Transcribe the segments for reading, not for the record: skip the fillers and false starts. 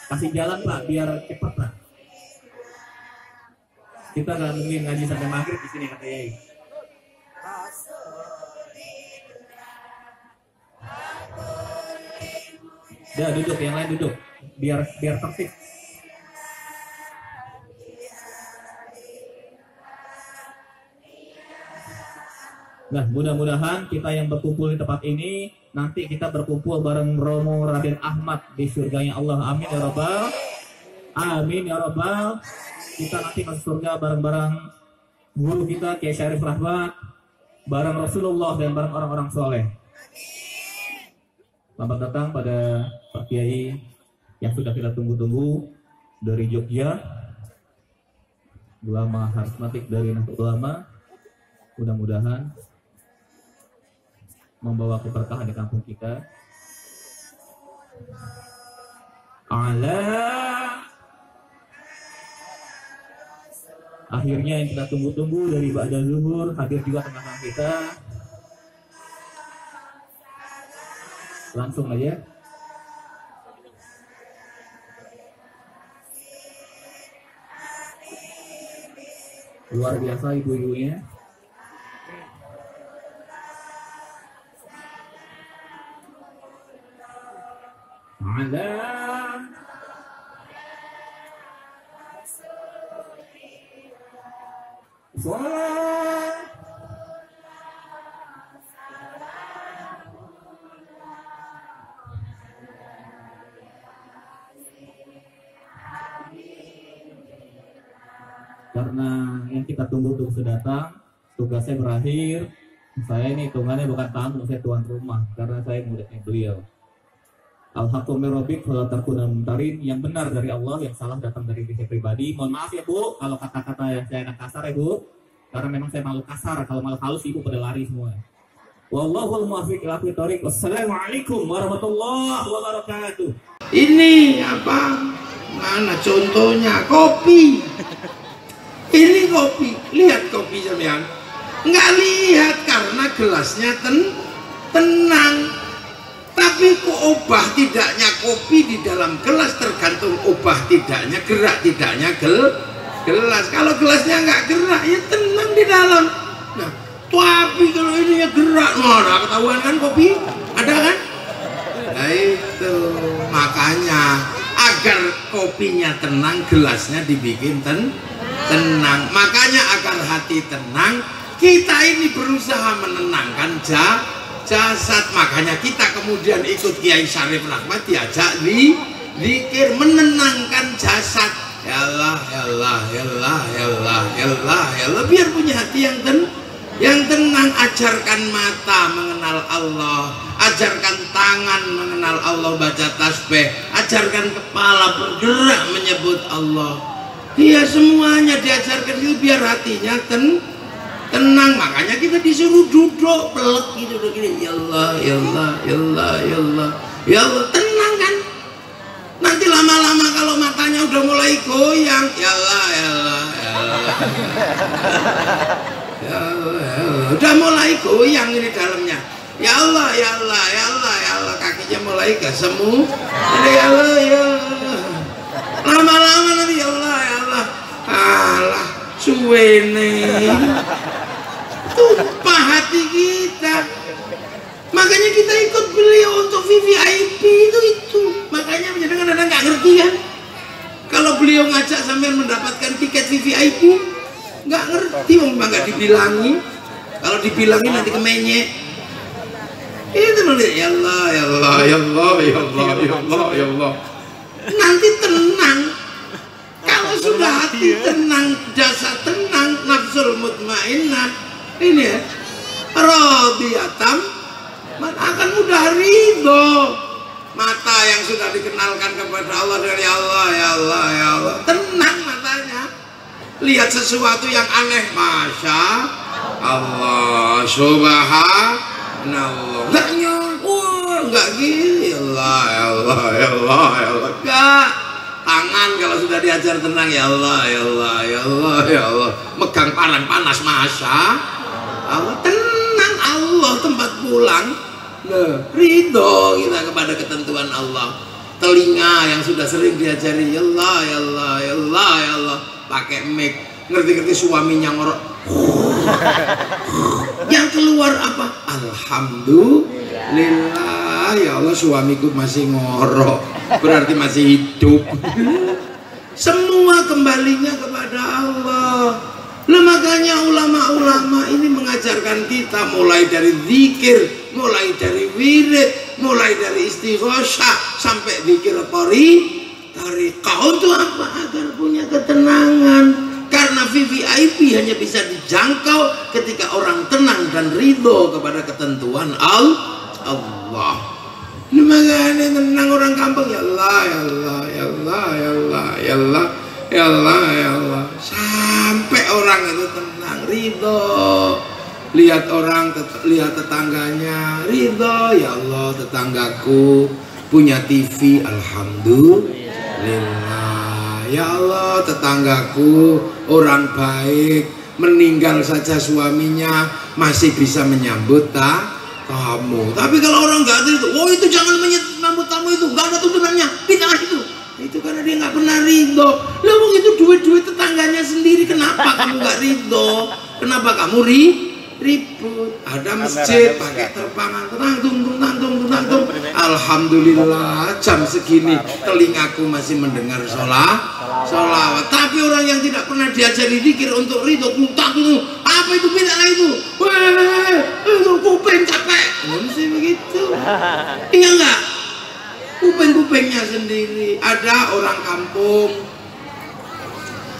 Kasih jalan Pak, biar cepat Pak. Kita nggak mungkin ngaji sampai maghrib di sini kata Yai. Udah duduk, yang lain duduk, biar tertib. Nah, mudah-mudahan kita yang berkumpul di tempat ini nanti kita berkumpul bareng Romo Raden Ahmad di surganya Allah. Amin ya Rabbal. Amin ya Rabbal. Kita nanti masuk surga bareng-bareng guru kita Kiai Syarif Rahmat, bareng Rasulullah dan bareng orang-orang soleh. Selamat datang pada Pak Kiai yang sudah kita tunggu-tunggu dari Jogja, ulama harismatik dari Nahdlatul Ulama. Mudah-mudahan membawa keberkahan di kampung kita. Akhirnya yang kita tunggu-tunggu dari Ba'da Zuhur hadir juga tengah-tengah kita. Langsung aja. Luar biasa ibu-ibunya. Karena yang kita tunggu sudah datang, tugasnya berakhir. Saya ini hitungannya bukan tamu, saya tuan rumah karena saya muridnya beliau. Al-haqqu min rabbik fala takuna mumtarin, yang benar dari Allah, yang salah datang dari diri saya pribadi. Mohon maaf ya Bu, kalau kata-kata yang saya anak kasar ya Bu, karena memang saya malu kasar. Kalau malu halus Ibu pada lari semua. Wallahul muwaffiq ila aqwamit thoriq. Wassalamualaikum warahmatullahi wabarakatuh. Ini apa? Mana contohnya? Kopi. Ini kopi. Lihat kopi sampean. Enggak lihat karena gelasnya tenang. Tapi kok obah tidaknya kopi di dalam gelas tergantung obah tidaknya, gerak tidaknya gelas. Kalau gelasnya nggak gerak ya tenang di dalam. Nah, tapi kalau ini ya gerak, nah ketahuan kan kopi ada kan? Nah itu makanya agar kopinya tenang, gelasnya dibikin tenang. Makanya agar hati tenang, kita ini berusaha menenangkan jasad. Makanya kita kemudian ikut Kiai Syarif Rahmat diajak zikir menenangkan jasad. Ya Allah, ya Allah, ya Allah, ya Allah, ya Allah, ya Allah, biar punya hati yang tenang. Ajarkan mata mengenal Allah, ajarkan tangan mengenal Allah, baca tasbih, ajarkan kepala bergerak menyebut Allah. Iya, semuanya diajarkan itu biar hatinya tenang. Makanya kita disuruh duduk pelek gitu begini, ya Allah, ya Allah, ya Allah, ya Allah, ya Allah, tenang kan. Nanti lama-lama kalau matanya udah mulai goyang, ya Allah, ya Allah, ya Allah, ya Allah, ya Allah, udah mulai goyang ini dalamnya, ya Allah, ya Allah, ya Allah, ya Allah, kakinya mulai kesemu, ya Allah, ya Allah, lama-lama nanti ya Allah, ya Allah, alah suwene tumpah hati kita. Makanya kita ikut beliau untuk VVIP itu. Makanya kadang-kadang nggak ngerti kan, kalau beliau ngajak sampai mendapatkan tiket VVIP nggak ngerti, memang nggak dibilangi. Kalau dibilangin nanti kemenyek. Itu nanti ya Allah, ya Allah, ya Allah, ya Allah, ya Allah, ya Allah. Nanti tenang. Kalau sudah hati tenang, jasad tenang, nafsul mutmainnah, ini ya, radhiyatam, akan mudah ridho. Mata yang sudah dikenalkan kepada Allah dari Allah, ya Allah, ya Allah, tenang matanya. Lihat sesuatu yang aneh, masya Allah, subhanallah, enggak nyangkut, enggak gini, ya Allah, ya Allah, ya Allah, ya Allah, enggak. Tangan kalau sudah diajar tenang, ya Allah, ya Allah, ya Allah, ya Allah, megang parang panas, masya Allah, tenang. Allah tempat pulang, ridho kita kepada ketentuan Allah. telinga yang sudah sering diajari ya Allah ya Allah ya Allah ya Allah pakai mic, ngerti-ngerti suaminya ngorok yang keluar apa? Alhamdulillah ya Allah suamiku masih ngorok, berarti masih hidup. Semua kembalinya kepada Allah. Nah, makanya ulama-ulama ini mengajarkan kita mulai dari zikir, mulai dari wirid, mulai dari istighosah sampai zikir tariqah. Untuk apa? Agar punya ketenangan. Karena VVIP hanya bisa dijangkau ketika orang tenang dan ridho kepada ketentuan Allah. Nah, makanya tenang orang kampung ya Allah ya Allah ya Allah ya Allah ya Allah ya Allah ya Allah sampai orang itu tenang ridho, lihat orang lihat tetangganya ridho ya Allah tetanggaku punya TV alhamdulillah ya Allah tetanggaku orang baik meninggal saja suaminya masih bisa menyambut kamu. Tapi kalau orang nggak itu, oh itu jangan menyambut tamu itu nggak ada tuntunannya bid'ah itu karena dia nggak pernah ridho. Lalu itu duit tetangganya sendiri, kenapa kamu nggak ridho? Kenapa kamu ribut? Ada masjid pakai terpangan tenang. Alhamdulillah jam segini telingaku masih mendengar sholawat. Tapi orang yang tidak pernah diajari zikir untuk ridho, apa itu bid'ah itu? Itu kuping capek, mesti begitu. Iya enggak? Kuping-kupingnya sendiri. Ada orang kampung,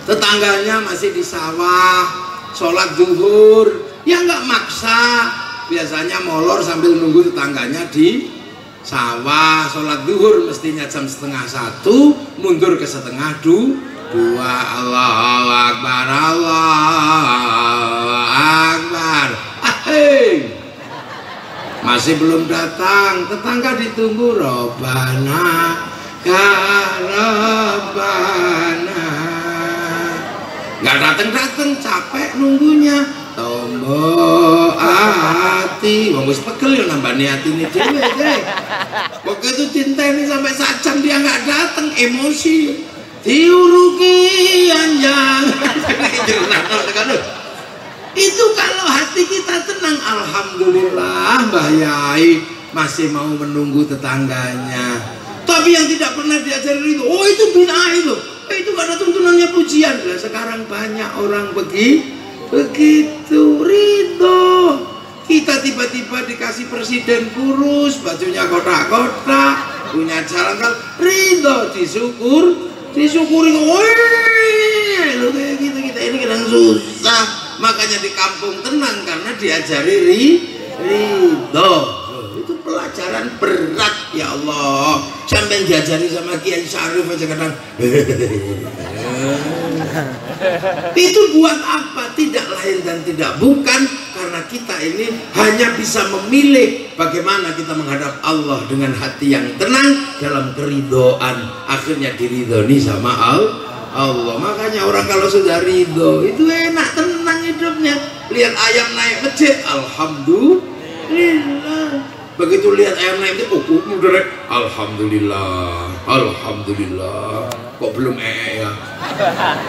tetangganya masih di sawah, sholat zuhur, ya nggak maksa, biasanya molor sambil nunggu tetangganya di sawah. Sholat zuhur mestinya jam 12:30, mundur ke 12:30. Allahu Akbar, Allahu Akbar. Masih belum datang, tetangga ditunggu. Robbana Rabbana, nggak datang, capek nunggunya. Tombo hati, wis pegel yo nambah niatine dhewe deh. Pokoknya itu cinta ini sampai sajam dia nggak datang, emosi. Diuruki anjang. Itu kalau hati kita tenang, alhamdulillah Mbah Yai masih mau menunggu tetangganya. Tapi yang tidak pernah diajari itu, oh itu bid'ah itu gak ada tuntunannya pujian. Nah, sekarang banyak orang begitu ridho. Kita tiba-tiba dikasih presiden kurus, bajunya kotak-kotak, punya jalan ridho, disyukuri. Lo kayak gitu kita ini kadang susah. Makanya di kampung tenang karena diajari ridho. Itu pelajaran berat ya Allah. Sampai diajari sama Kiai Syarif aja kadang. Itu buat apa? Tidak lain dan tidak bukan karena kita ini hanya bisa memilih bagaimana kita menghadap Allah dengan hati yang tenang dalam keridhaan. Akhirnya diridhoni sama Allah. Makanya orang kalau sudah ridho itu enak, tenang hidupnya. Lihat ayam naik masjid, alhamdulillah. Begitu lihat ayam naik masjid, alhamdulillah. Kok belum ya?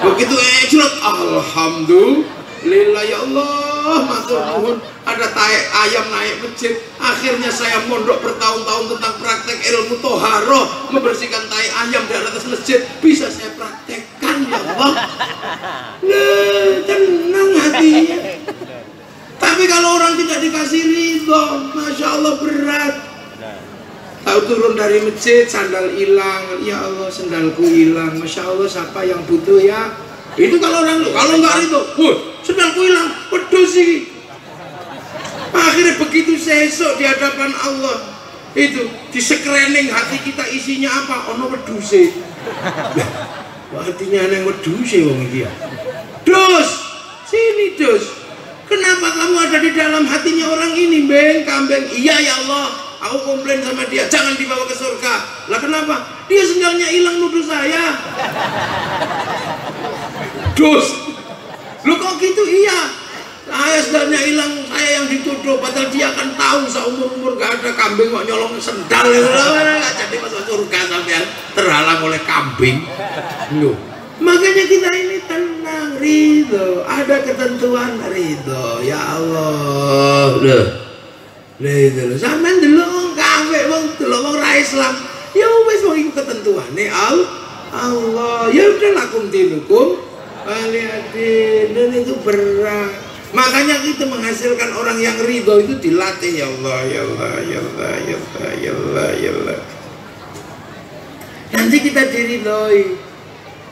Begitu curhat, alhamdulillah ya Allah. Matur nuwun, ada ayam naik masjid. Akhirnya saya mondok bertahun-tahun tentang praktek ilmu toharoh, membersihkan tai ayam di atas masjid. Bisa saya praktekkan ya Allah. Nah, tenang hatinya. Tapi kalau orang tidak dikasih ridho, masya Allah berat. Tahu turun dari masjid, sandal hilang, ya Allah sandalku hilang, masya Allah siapa yang butuh ya? Itu kalau orang kalau nggak ridho, sandalku hilang, pedus sih. Akhirnya begitu sesok di hadapan Allah, itu di screening hati kita isinya apa? Ono pedus sih. Hatinya yang pedus sih wong dia. Dus, sini dus. Kenapa kamu ada di dalam hatinya orang ini, Beng Kambing? Iya ya Allah, aku komplain sama dia, jangan dibawa ke surga. Lah kenapa? Dia sendalnya hilang nuduh saya. Dus, lu kok gitu? Iya, saya sendalnya hilang, saya saya yang dituduh, padahal dia kan tahu seumur-umur gak ada kambing kok nyolong sendal. Gak jadi masuk surga sampai terhalang oleh kambing. Loh. Makanya kita ini tenang, ridho, ada ketentuan ridho, ya Allah. Loh. Ridho, sampean delok kafe wong delok wong ra Islam, ya wis wong iku ketentuane Allah. Ya udah lakum dinukum waliyadin, dan itu berat. Makanya kita menghasilkan orang yang ridho itu dilatih, ya Allah, ya Allah, ya Allah, ya Allah, ya Allah, ya Allah. Nanti kita diridhoi.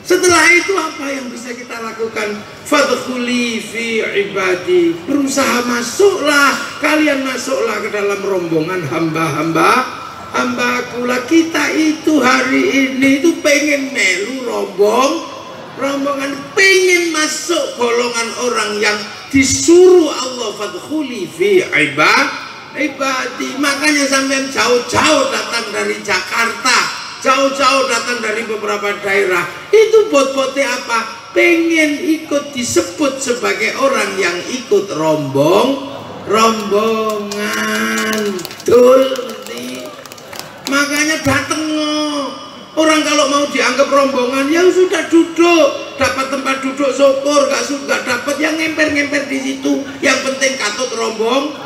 Setelah itu apa yang bisa kita lakukan? Fadkhuli fi ibadi. Berusaha masuklah, kalian masuklah ke dalam rombongan hamba-hambaku lah. Kita itu hari ini itu pengen melu rombongan, pengen masuk golongan orang yang disuruh Allah fadkhuli fi ibadi. Makanya sampai jauh-jauh datang dari Jakarta, jauh-jauh datang dari beberapa daerah, itu bot-botnya apa? Pengen ikut disebut sebagai orang yang ikut rombongan. Betul. Makanya datang. Orang kalau mau dianggap rombongan, ya sudah duduk, dapat tempat duduk syukur, gak dapat yang ngemper-ngemper di situ. Yang penting katut rombongan.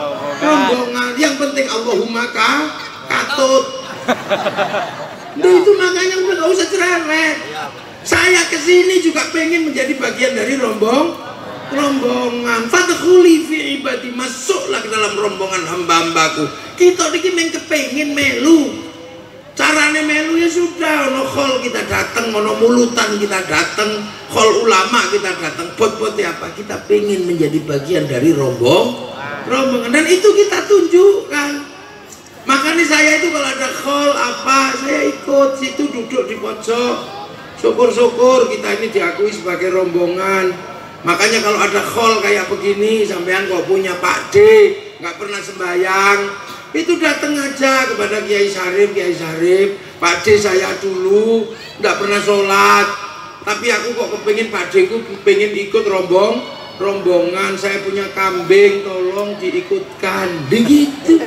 Yang penting Allahumma katut. Nah, itu makanya udah gak usah cerewet. Saya kesini juga pengen menjadi bagian dari rombongan. Fadkhuli fi ibadi, masuklah ke dalam rombongan hamba-hambaku. Kita ini main kepengin melu. Carane melu ya sudah, ono khol kita datang, ono mulutan kita datang, khol ulama kita datang. Bot-botnya apa? Kita pengen menjadi bagian dari rombongan, dan itu kita tunjukkan. Makanya saya itu kalau ada khol apa, saya ikut situ, duduk di pojok. Syukur-syukur kita ini diakui sebagai rombongan. Makanya kalau ada khol kayak begini, sampean kok punya Pak D, nggak pernah sembahyang, itu datang aja kepada Kiai Syarif, Pak D saya dulu nggak pernah sholat, tapi aku kok kepengin Pak D ku pengen ikut rombongan, saya punya kambing, tolong diikutkan, begitu.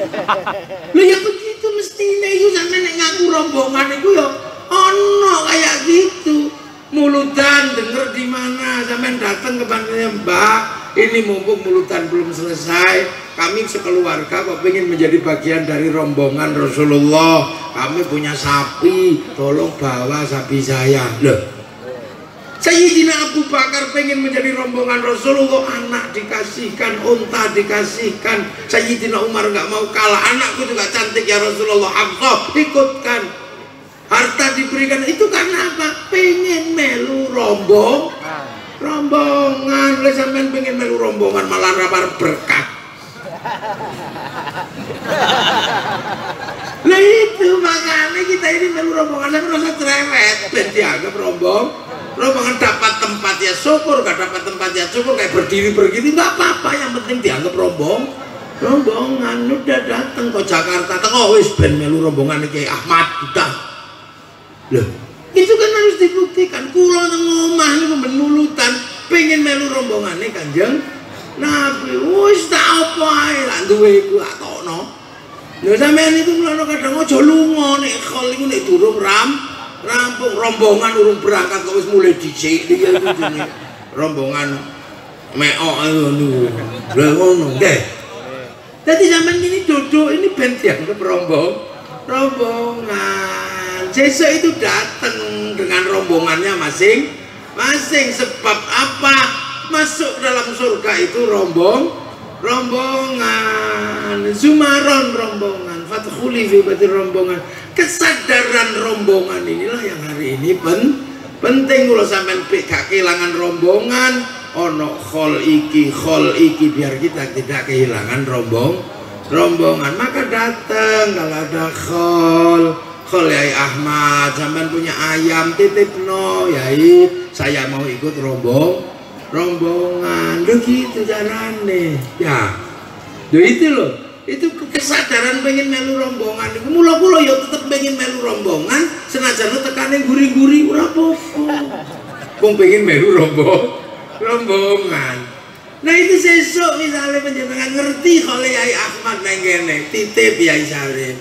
Loh ya begitu mestinya itu sampai nek ngaku rombongan itu ya ono kayak gitu. Mulutan denger di mana, sampai datang ke panggilnya, Mbak, ini mumpung mulutan belum selesai, kami sekeluarga kok pengen menjadi bagian dari rombongan Rasulullah, kami punya sapi, tolong bawa sapi saya. Loh, Sayyidina Abu Bakar pengen menjadi rombongan Rasulullah, anak dikasihkan, unta dikasihkan. Sayyidina Umar nggak mau kalah, anakku juga cantik ya Rasulullah, Hafsah ikutkan. Harta diberikan itu karena apa? Pengen melu rombongan. Oleh sampean pengen melu rombongan malah rapar berkat. Nah itu makanya kita ini melu rombongan, tapi rasa cerewet, ben dianggap rombongan dapat tempat ya syukur, gak dapat tempat ya syukur, kayak berdiri nggak apa-apa, yang penting dianggap rombongan. Udah datang ke Jakarta, tengok wis ben melu rombongan Kiai Ahmad udah. Loh, itu kan harus dibuktikan. Kula nang omah niku menulutan pengen melu rombongane Kanjeng Nabi. Wis tak apa ae lak duwe iku tak tokno. Lho sampean itu mulane kadang aja lunga nek khol iku nek durung rampung rombongan urung berangkat kok wis mulai dicik iki iku jenenge rombongan meok ngono. Lha ngono nggih. Dadi sampean ini duduk ini ben dianggap rombongan. Sesuk itu datang dengan rombongannya masing-masing. Sebab apa? Masuk dalam surga itu rombongan. Zumaron rombongan. Fadkhuli fi ibadi rombongan. Kesadaran rombongan inilah yang hari ini penting. Kalau sampean gak kehilangan rombongan, ono khol iki biar kita tidak kehilangan rombongan. Maka datang kalau ada khol Yai Ahmad, sampean punya ayam titipno Yai, saya mau ikut rombongan. Begitu carane ya. Itu loh, itu kesadaran pengen melu rombongan. Mula ya tetep pengen melu rombongan, senajan tekane guri-guri ora apa-apa. Wong pengen melu rombongan. Nah itu sesuk misalnya panjenengan ngerti oleh Yai Ahmad nang kene, titip Yai Sarif.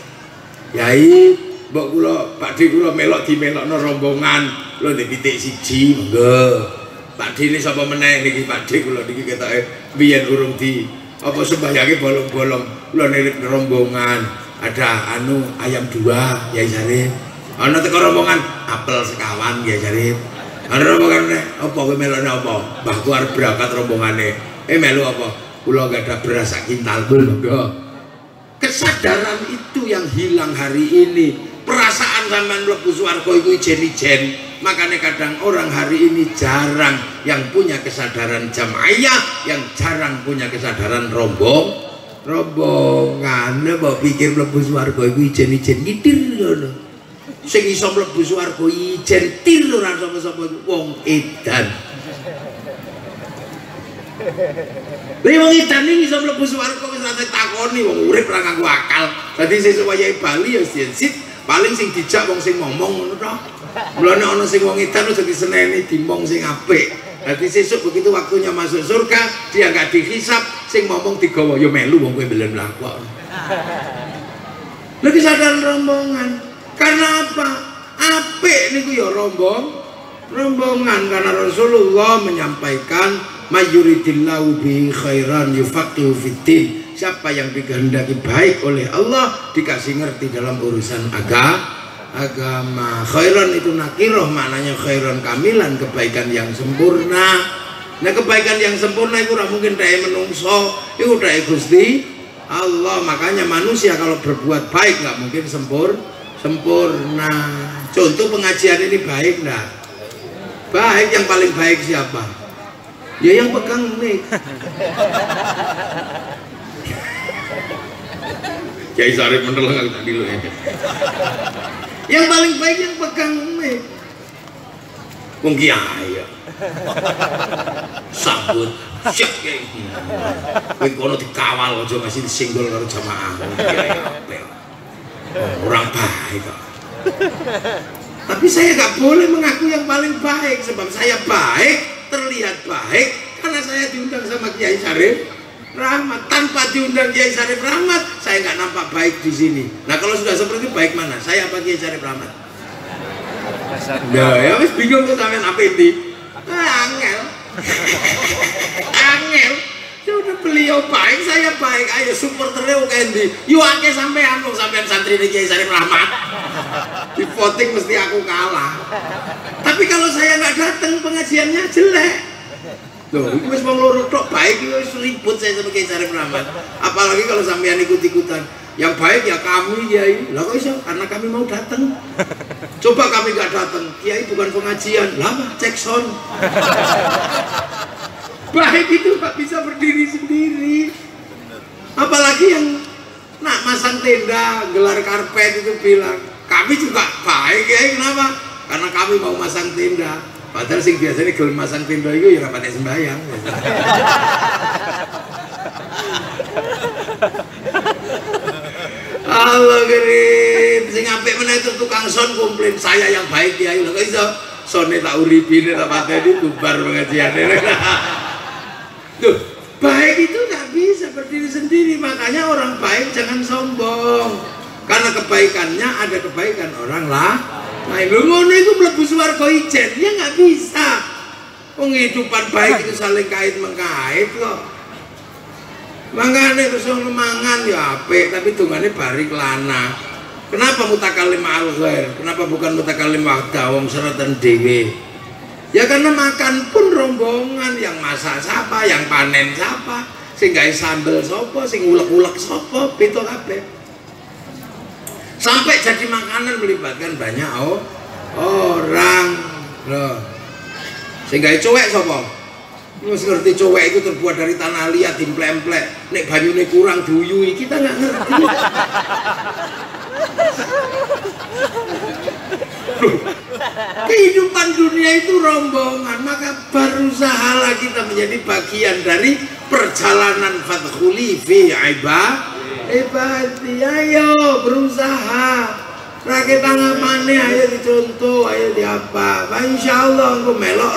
Yai, mbok kula Pakde kula melok dimelokno rombongan, lho ndek pitik siji, monggo. Pakde ini sapa meneh niki Pakde kula niki ketoke biyen urung di apa sembayange bolong-bolong. Kula nirik rombongan, ada ayam 2 Yai Sarif. Ana teko rombongan apel sekawan Yai Sarif. Ana rombongan apa kowe melokne apa? Mbahku arep berangkat rombongane. Melu apa? Kula gak ada beras sak kintal monggo. Kesadaran itu yang hilang hari ini. Perasaan sampean mlebu swarga iku ijen-ijen. Makanya kadang orang hari ini jarang yang punya kesadaran jamaiyah, yang jarang punya kesadaran rombongan. Mbok pikir mlebu swarga iku ijen-ijen ngitir ngono. Sing iso mlebu swarga ijen tir ora sapa-sapa wong edan. Lha wong edan iki iso mlebu swarga wis ora takoni wong urip ora nganggo akal. Dadi sesuk wayahe Bali ya sit paling sing dijak wong sing ngomong ngono to. Mulane ana sing wong edan aja diseneni dimong sing apik. Dadi sesuk begitu waktunya masuk surga dia enggak dihisab, sing ngomong digawa ya melu wong kowe mbelen mlaku. Lha kesadaran rombongan. Karena apa? Apik niku ya rombongan karena Rasulullah menyampaikan mayuridillahu bi khairan yufaqihu fiddin. Siapa yang dikehendaki baik oleh Allah dikasih ngerti dalam urusan agama. Khairan itu nakiroh, maknanya khairan kamilan, kebaikan yang sempurna. Nah kebaikan yang sempurna itu ora mungkin daya menungso, itu daya Gusti Allah. Makanya manusia kalau berbuat baik nggak mungkin sempurna. Contoh pengajian ini baik enggak? Baik. Yang paling baik siapa? Ya yang pegang mic. Kiai Sarif menelang tadi lo ya. Yang paling baik yang pegang mic. Wong kiai ya. Sambut siap kiai. Kowe kono dikawal aja masih disinggol karo jamaah. Kiai. Orang baik kok. Tapi saya nggak boleh mengaku yang paling baik sebab saya baik, terlihat baik karena saya diundang sama Kiai Sarif Rahmat. Tanpa diundang Kiai Sarif Rahmat saya nggak nampak baik di sini. Nah kalau sudah seperti itu baik mana? Saya apa Kiai Sarif Rahmat? Ya wis bingung tuh sampean apa ini? Angel. Sudah beliau baik, saya baik. Ayo supporternya Kendi. Yuk ake sampean santri ini Kiai Sarif Rahmat. Di voting mesti aku kalah. Tapi kalau saya nggak datang pengajiannya jelek. Loh, itu wis wong loro tok baik itu ribut saya sama Kiai Sarif Rahmat. Apalagi kalau sampean ikut-ikutan. Yang baik ya kami Kiai. Lah kok iso? Karena kami mau datang. Coba kami nggak datang, Kiai bukan pengajian. Lama cek sound. Baik itu nggak bisa berdiri sendiri. Apalagi yang nak masang tenda, gelar karpet itu bilang kami juga baik ya. Kenapa? Karena kami mau masang tenda. Padahal sing biasanya gelem masang tenda itu ya rapatnya sembahyang. Allah kirim sing apik meneh itu tukang son komplain saya yang baik ya. Lho kok iso sone tak uripine tak pateni bubar pengajiane. Tuh, baik itu nggak bisa berdiri sendiri. Makanya orang baik jangan sombong. Karena kebaikannya ada kebaikan orang lah. Nah, ngono itu mlebu swarga ijen, ya nggak bisa. Penghidupan baik itu saling kait mengkait kok. Mangane terus wong mangan ya apik, tapi dungane barik lana. Kenapa mutakalim al khair? Kenapa bukan mutakalim wahda wong seratan dhewe? Ya karena makan pun rombongan, yang masak siapa, yang panen siapa, sing gawe sambel sapa, sing ulek-ulek sapa, beda kabeh. Sampai jadi makanan melibatkan banyak orang. Loh. Sing gawe cowek sapa? Wis ngerti cowek itu terbuat dari tanah liat dimplek-mplek. Nek banyune kurang diuyui, kita nggak ngerti. Kehidupan dunia itu rombongan, maka berusahalah kita menjadi bagian dari perjalanan fathuli fi ibadi. Ayo berusaha, rakyat tangan mana, ayo dicontoh, ayo diapa. Insya Allah aku melok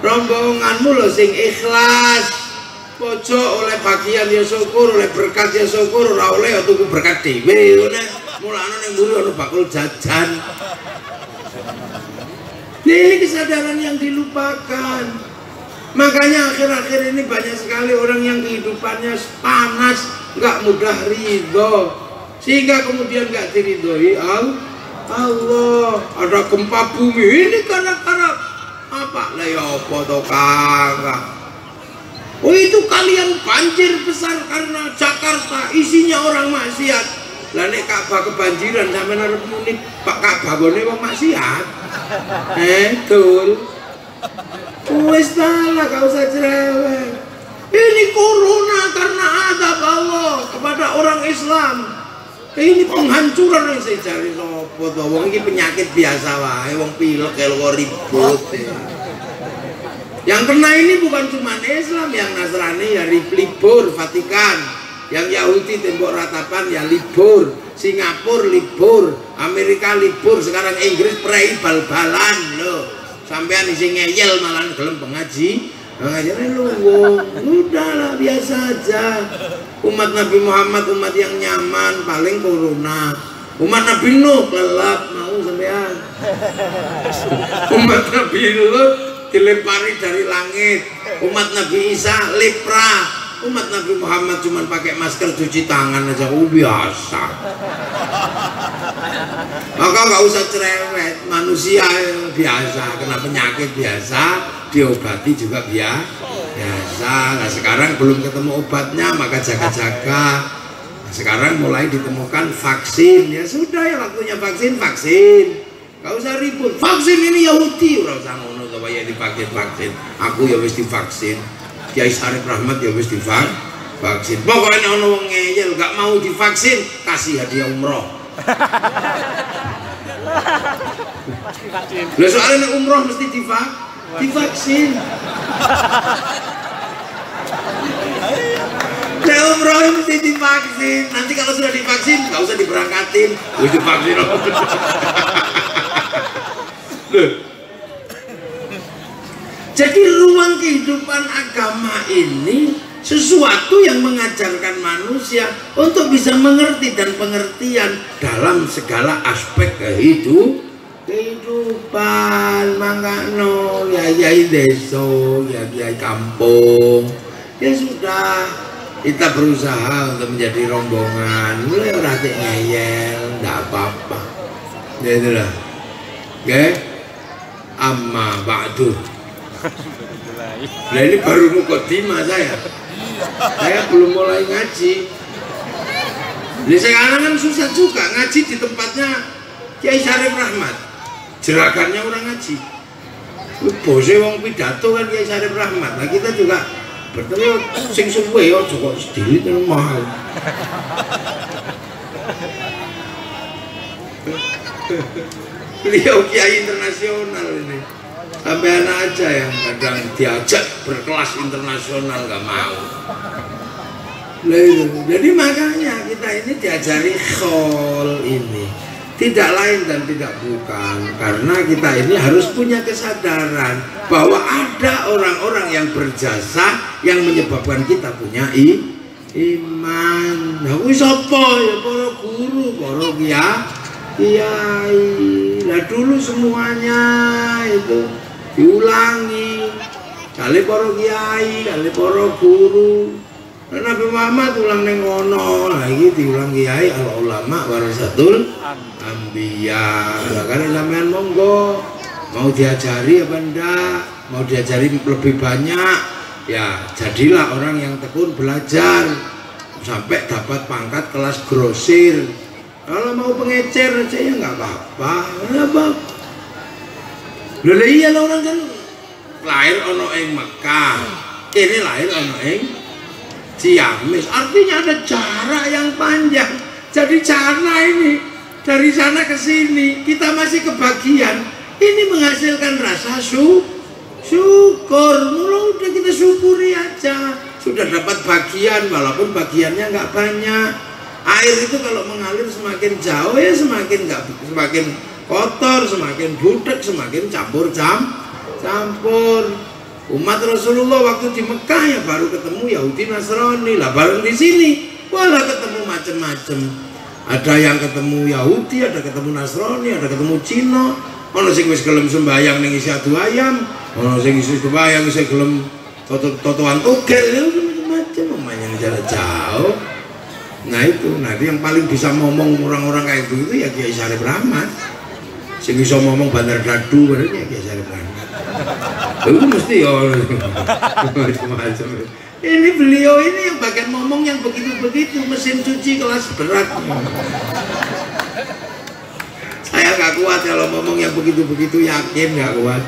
rombonganmu lo sing ikhlas. pojok oleh bagian ya syukur, oleh berkat ya syukur, ora oleh ya tuku berkat dhewe ngene. Mulane ning mburi ana bakul jajan. Ini kesadaran yang dilupakan. Makanya akhir-akhir ini banyak sekali orang yang kehidupannya panas, nggak mudah ridho, sehingga kemudian nggak diridhoi Allah. Ada gempa bumi ini karena apa? Lah ya apa toh kakak? Oh itu kalian banjir besar karena Jakarta isinya orang maksiat. Lah nek Ka'bah kebanjiran sampean arep muni Pak Ka'bah gone wong maksiat. Betul. Wes lah, gak usah cerewet. Ini corona karena adab Allah kepada orang Islam. Ini penghancuran yang saya cari sopo toh. Wong ini penyakit biasa wae, wong pilek kalau ribut. Yang kena ini bukan cuma Islam, yang Nasrani ya libur Vatikan, yang Yahudi tembok ratapan ya libur, Singapura libur, Amerika libur, sekarang Inggris prei bal-balan loh. Sampean isi ngeyel malah gelem pengaji. Ngajarnya lu udahlah biasa aja. Umat Nabi Muhammad umat yang nyaman, paling corona. Umat Nabi Nuh lelap mau sampean. Umat Nabi Nuh dilempari dari langit. Umat Nabi Isa lepra. Umat Nabi Muhammad cuma pakai masker, cuci tangan aja, biasa. Maka nggak usah cerewet, manusia biasa, kena penyakit biasa, diobati juga biasa. Nah sekarang belum ketemu obatnya, maka jaga-jaga. Nah, sekarang mulai ditemukan vaksin, ya sudah ya waktunya vaksin. Nggak usah ribut. Vaksin ini Yahudi, udah usah ngono supaya dipakai vaksin. Aku ya wis divaksin. Kiai Syarif Rahmat ya wis divaksin. Pokoknya ono wong ngeyel gak mau divaksin, kasih hadiah umroh. Lah soalnya umroh mesti divaksin. Nah umroh mesti divaksin. Nanti kalau sudah divaksin gak usah diberangkatin, wis divaksin. Loh. Jadi ruang kehidupan agama ini sesuatu yang mengajarkan manusia untuk bisa mengerti dan pengertian dalam segala aspek kehidupan. Mangkano yai desa, yai kampung, ya sudah kita berusaha untuk menjadi rombongan. Mulai ratik ngeyel, nggak apa-apa. Ya itulah, oke? Amma ba'du. Nah ini baru mukadimah saya belum mulai ngaji. Jadi sekarang kan susah juga ngaji di tempatnya Kiai Syarif Rahmat, jerakannya orang ngaji. Bose wong pidato kan Kiai Syarif Rahmat. Nah kita juga bertemu sing suwe yo kok sedikit mahal. Beliau kiai internasional ini. Sampai anak aja yang kadang diajak berkelas internasional gak mau. Jadi makanya kita ini diajari khol ini tidak lain dan tidak bukan karena kita ini harus punya kesadaran bahwa ada orang-orang yang berjasa yang menyebabkan kita punya iman. Nah kuwi sapa ya para guru, para kiai. Lah dulu semuanya itu diulangi kali para kiai, kali para guru. Nabi Muhammad ulang neng ngono, lagi diulang kiai al ulama warasatul anbiya. Lah kan sampean monggo mau diajari apa ndak? Mau diajari lebih banyak ya jadilah orang yang tekun belajar sampai dapat pangkat kelas grosir. Kalau mau pengecer aja ya nggak apa-apa. Lha iya orang kan lahir ono ing Mekah, ini lahir ono ing Ciamis, artinya ada jarak yang panjang. Jadi cara ini dari sana ke sini kita masih kebagian. Ini menghasilkan rasa syukur. Mula udah kita syukuri aja. Sudah dapat bagian walaupun bagiannya nggak banyak. Air itu kalau mengalir semakin jauh ya semakin kotor, semakin budek, semakin campur. Umat Rasulullah waktu di Mekah ya baru ketemu Yahudi Nasrani, lah bareng di sini malah ketemu macam-macam. Ada yang ketemu Yahudi, ada ketemu Nasrani, ada ketemu Cina. Ono sing wis gelem sembayang ning isi adu ayam, ono sing isi sembayang isi gelem totoan togel, macam-macam namanya jarak jauh. Nah itu, nanti yang paling bisa ngomong orang-orang kayak itu ya Kiai Syarif Rahmat. Sing bisa ngomong Bandar Dadu berarti ya Kiai Syarif Rahmat. Itu mesti ya macam-macam. Ini beliau ini yang bagian ngomong yang begitu-begitu, mesin cuci kelas berat. Saya gak kuat kalau ngomong yang begitu-begitu, yakin gak kuat.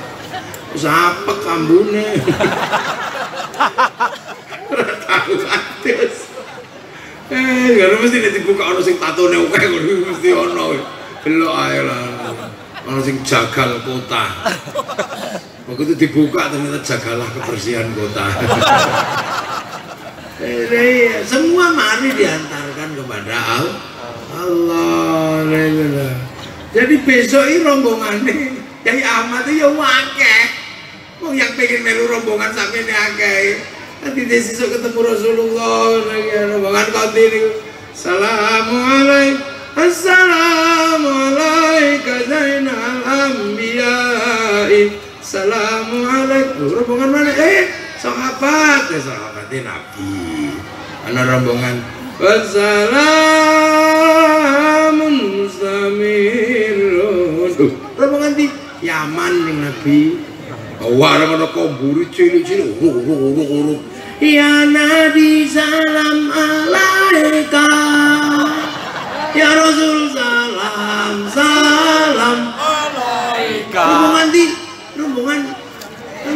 Sapek kambune. Tahu atus. Karena mesti dibuka ono sing tatone akeh mesti ono. Delok ae lah. Ono sing jagal kota. Begitu dibuka ternyata jagalah kebersihan kota. Semua mari diantarkan kepada Allah. Jadi besok ini rombongannya Yai Ahmad itu ya wakeh. Mau yang pengen melu rombongan sampai ini akeh. Nanti dia sesuk ketemu Rasulullah. Rombongan kontinu. Assalamualaikum. Assalamualaikum Zainal Anbiya'i. Assalamualaikum. Rombongan mana? Sahabat. Sahabatnya Nabi. Ana rombongan. Wassalamun samirun. Rombongan di Yaman ning Nabi. Warang ana komburi cilik-cilik. Ya Nabi salam alaika. Ya Rasul salam salam alaika. Rombongan di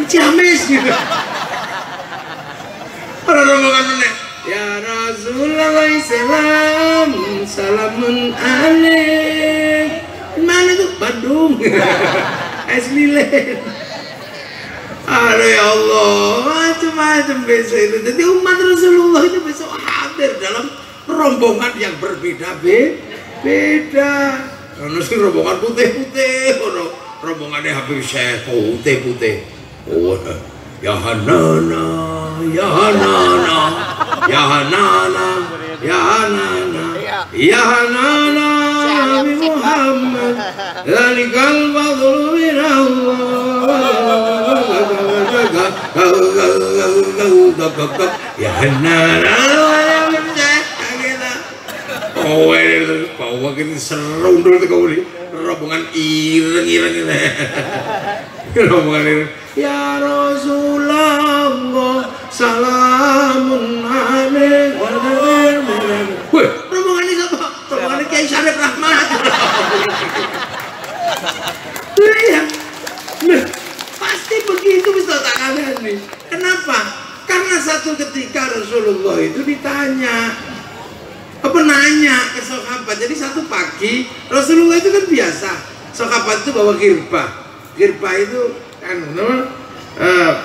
Ciamis gitu. Para rombongan mana? Ya Rasulullah salam salamun alaik. Mana tuh? Bandung. Es lilin. Aduh ya Allah, macam-macam besok itu. Jadi umat Rasulullah itu besok hadir dalam rombongan yang berbeda-beda. Ono sing rombongan putih-putih, ono rombongannya Habib Syekh putih-putih. Oh, ya Hanana, ya Hanana, ya Hanana, ya Hanana, ya Hanana, Nabi Muhammad, Zalikal fadlu min Allah. Ya Hanana, bawa kita serundul tuh kau ini rombongan ireng-ireng ini. Rombongan ireng. Ya Rasulullah salamun alaik. Wih, rombongan ini siapa? Rombongan ini Kiai Syarif Rahmat. Lihat, pasti begitu bisa tak kalian nih. Kenapa? Karena satu ketika Rasulullah itu ditanya, nanya ke sahabat. Jadi satu pagi Rasulullah itu kan biasa, sahabat itu bawa girbah. Girbah itu kan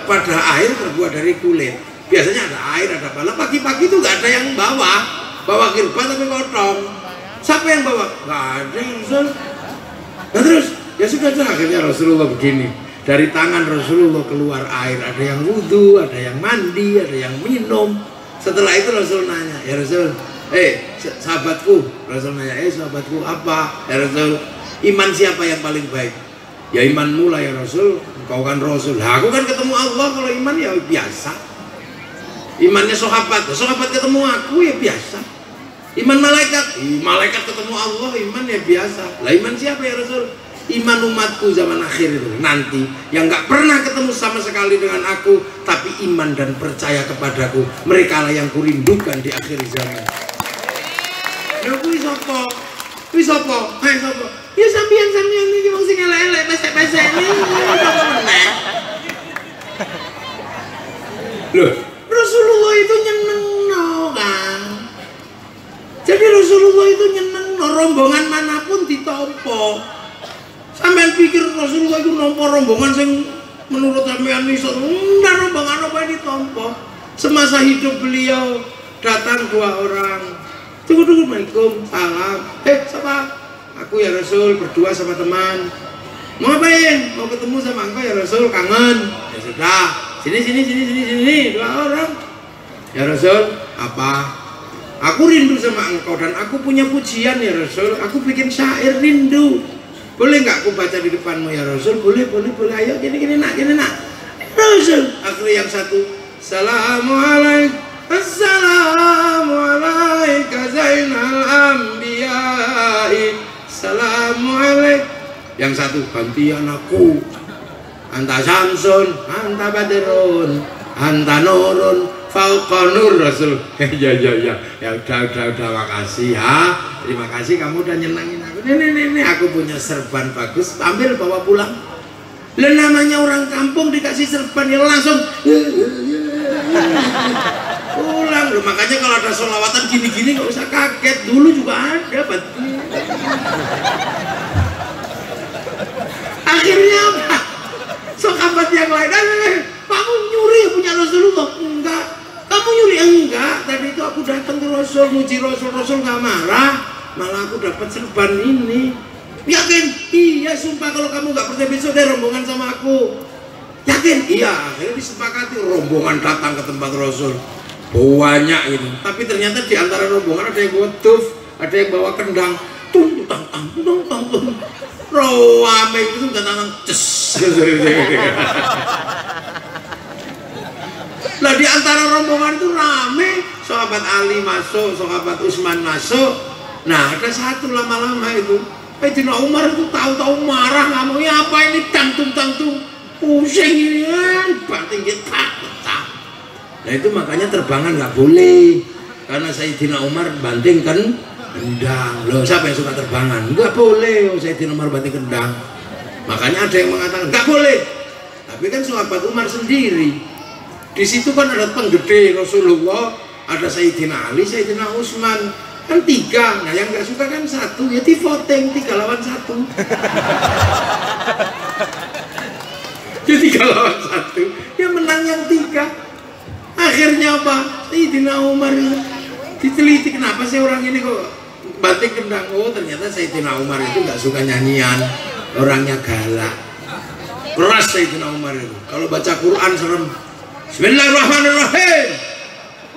pada air terbuat dari kulit. Biasanya ada air, ada balap. Pagi-pagi itu nggak ada yang bawa girbah tapi potong. Siapa yang bawa? Nggak ada Rasul. Nah terus ya sudah akhirnya Rasulullah begini. Dari tangan Rasulullah keluar air. Ada yang wudhu, ada yang mandi, ada yang minum. Setelah itu Rasul nanya, ya Rasul, sahabatku. Rasul nanya, sahabatku apa? Ya Rasul, iman siapa yang paling baik? Ya imanmu lah ya Rasul, engkau kan Rasul. Nah, aku kan ketemu Allah, kalau iman ya biasa. Imannya sahabat ketemu aku ya biasa. Iman malaikat, malaikat ketemu Allah, iman ya biasa. Lah iman siapa ya Rasul? Iman umatku zaman akhir itu nanti yang nggak pernah ketemu sama sekali dengan aku, tapi iman dan percaya kepadaku. Mereka lah yang kurindukan di akhir zaman. Lha kuwi sapa? Kuwi sapa? Hai sapa? Ya sampeyan iki wong sing elek-elek pesek-pesek iki sapa meneh? Loh, Rasulullah itu nyenengno kan. Jadi Rasulullah itu nyenengno rombongan manapun ditampa. Sampeyan pikir Rasulullah itu nampa rombongan sing menurut sampeyan iso rombongan apa yang ditampa. Semasa hidup beliau datang 2 orang. Tunggu, Assalamualaikum, salam. Siapa? Aku ya Rasul, berdua sama teman. Mau ngapain? Mau ketemu sama engkau ya Rasul, kangen. Ya sudah, Sini, 2 orang. Ya Rasul, apa? Aku rindu sama engkau dan aku punya pujian ya Rasul. Aku bikin syair rindu. Boleh nggak aku baca di depanmu ya Rasul? Boleh. Ayo gini nak. Rasul. Akhirnya yang satu. Assalamualaikum Zainal Anbiya'i. Assalamualaikum. Yang satu, gantian aku. Anta Samsun, anta Badrun, anta Nurun, fauqa nur Rasul. Ya udah makasih ya. Terima kasih kamu udah nyenangin aku. Nih aku punya serban bagus, ambil bawa pulang. Lah namanya orang kampung dikasih serban ya langsung pulang loh. Makanya kalau ada sholawatan gini-gini nggak usah kaget. Dulu juga ada betul. Akhirnya apa? Sahabat yang lain, kamu nyuri punya Rasulullah? Enggak. Kamu nyuri? Enggak. Tadi itu aku datang ke Rasul, muji Rasul nggak marah, malah aku dapat serban ini. Yakin? Iya, sumpah kalau kamu nggak percaya besok deh rombongan sama aku. Yakin? Iya. Akhirnya disepakati rombongan datang ke tempat Rasul. Banyak ini. Tapi ternyata di antara rombongan ada yang bawa tuf, ada yang bawa kendang. Tung tang. Rame itu tang ces. Lah di antara rombongan itu rame, sahabat Ali masuk, sahabat Utsman masuk. Nah, ada satu lama-lama itu Sayyidina Umar itu tahu-tahu marah, ngomongnya apa ini tangtung pusing ini banting pecah. Nah itu makanya terbangan nggak boleh, karena Sayyidina Umar banting kendang. Loh, siapa yang suka terbangan? Nggak boleh Sayyidina Umar banting kendang. Makanya ada yang mengatakan nggak boleh, tapi kan sahabat Umar sendiri. Di situ kan ada penggede Rasulullah, ada Sayyidina Ali, Sayyidina Utsman, kan 3. Nah yang nggak suka kan 1, ya di voting 3 lawan 1. Jadi 3 lawan 1, ya menang yang 3. Akhirnya apa? Sayyidina Umar diteliti, kenapa sih orang ini kok batik kendang? Oh ternyata Sayyidina Umar itu nggak suka nyanyian, orangnya galak, keras Sayyidina Umar itu. Kalau baca Quran serem. Bismillahirrahmanirrahim.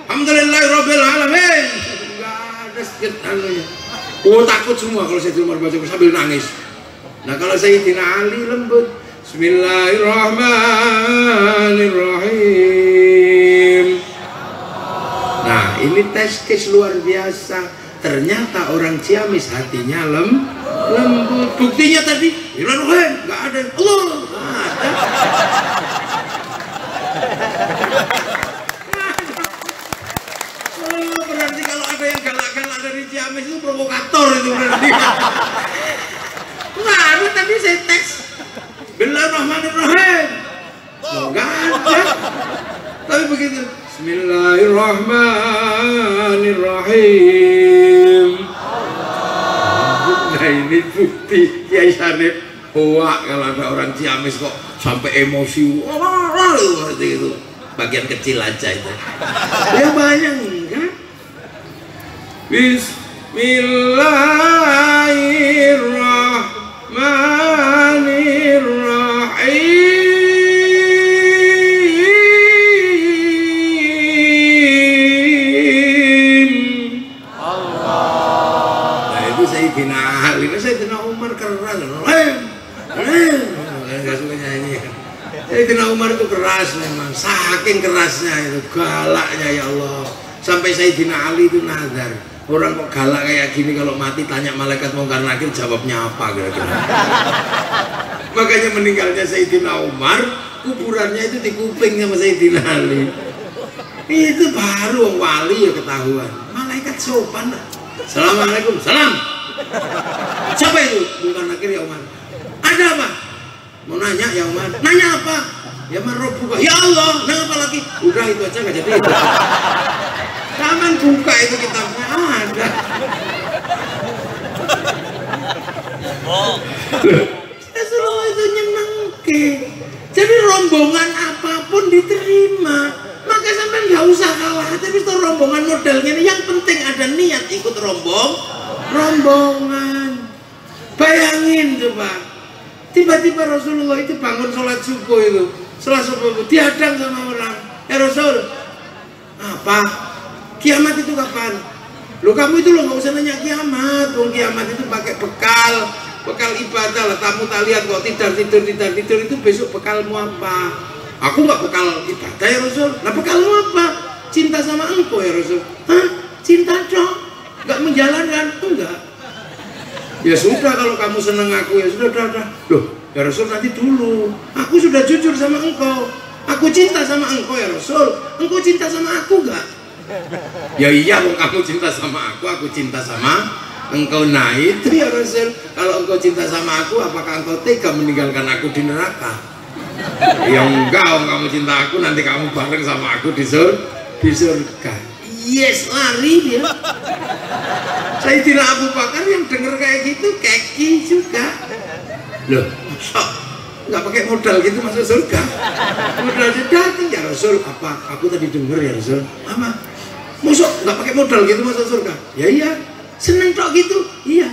Alhamdulillahirabbil alamin. Enggak ada sedikit anunya. Oh takut semua kalau Sayyidina Umar baca sambil nangis. Nah kalau Sayyidina Ali lembut. Bismillahirrahmanirrahim. Nah ini tes luar biasa. Ternyata orang Ciamis hatinya lembut. Buktinya tadi Bismillahirrahmanirrahim nggak ada Allah ada. Oh, berarti kalau ada yang galak-galak dari Ciamis itu provokator itu berarti. Nah ini tadi saya teks Bismillahirrahmanirrahim enggak ada, tapi begitu Bismillahirrahmanirrahim. Nah ini bukti Kiai Sanib hoak kalau ada orang Ciamis kok sampai emosi seperti itu. Bagian kecil aja itu ya banyak enggak. Bismillahirrahmanirrahim. Allah. Nah itu Sayyidina Ali, Sayyidina Umar keras. Enggak suka nyanyi. Sayyidina Umar itu keras memang, saking kerasnya itu, galaknya ya Allah. Sampai Sayyidina Ali itu nazar, orang kok galak kayak gini kalau mati tanya malaikat Mungkar Nakir jawabnya apa kira-kira. Makanya meninggalnya Sayyidina Umar, kuburannya itu di kuping sama Sayyidina Ali. Itu baru wali ya ketahuan. Malaikat sopan. Assalamualaikum, salam. Siapa itu? Mungkar Nakir ya Umar. Ada apa? Mau nanya ya Umar. Nanya apa? Ya Rabbuka. Ya Allah. Nah apa lagi? Udah itu aja nggak jadi. Taman buka itu kitabnya ada. Rasulullah itu nyenengke. Jadi rombongan apapun diterima. Maka sampai nggak usah khawatir. Tapi itu rombongan modelnya ini yang penting ada niat ikut rombongan. Bayangin coba. Tiba-tiba Rasulullah itu bangun sholat subuh itu Setelah subuh dihadang sama orang, ya Rasul, apa? Kiamat itu kapan? Loh kamu itu loh nggak usah nanya kiamat. Kiamat itu pakai bekal ibadah lah. Kamu tak lihat kok tidur itu besok bekalmu apa? Aku nggak bekal ibadah ya Rasul. Nah bekalmu apa? Cinta sama engkau ya Rasul. Hah? Cinta dong? Nggak menjalankan? Enggak. Ya sudah kalau kamu seneng aku ya sudah. Loh ya Rasul nanti dulu. Aku sudah jujur sama engkau. Aku cinta sama engkau ya Rasul. Engkau cinta sama aku enggak? Ya iya kalau kamu cinta sama aku cinta sama engkau. Nah itu ya Rasul. Kalau engkau cinta sama aku, apakah engkau tega meninggalkan aku di neraka? Ya enggak, kamu cinta aku nanti kamu bareng sama aku di surga. Yes, lari dia. Sayyidina Abu Bakar yang denger kayak gitu keki juga. Loh, sok nggak pakai modal gitu masuk surga? Modal datang ya Rasul. Apa? Aku tadi denger ya Rasul. Apa? Masuk nggak pakai modal gitu masuk surga? Ya iya. Seneng tok gitu? Iya.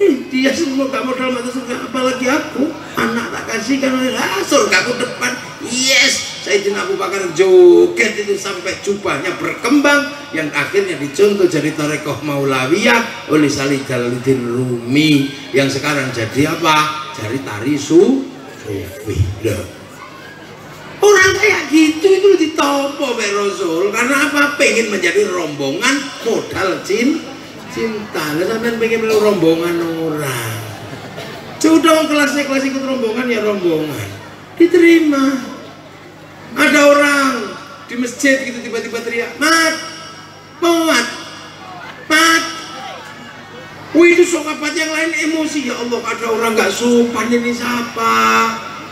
Dia semua gak modal masuk surga, apalagi aku anak tak kasih kan surga aku depan. Yes, Sayyidina Abu Bakar joget itu sampai jubahnya berkembang, yang akhirnya dicontoh jadi Tarekoh Maulawiyah oleh Salih Jalaluddin Rumi, yang sekarang jadi apa? Jadi tari sufi. Orang kayak gitu itu ditompo oleh Rasul karena apa? Pengen menjadi rombongan modal cinta. Lah sampean pengen melu rombongan orang. Sudah kelas ikut rombongan ya rombongan. Diterima. Ada orang di masjid gitu tiba-tiba teriak, "Mat! Mat! Mat!" Wih itu sahabat yang lain emosi, ya Allah ada orang gak sopan ini siapa?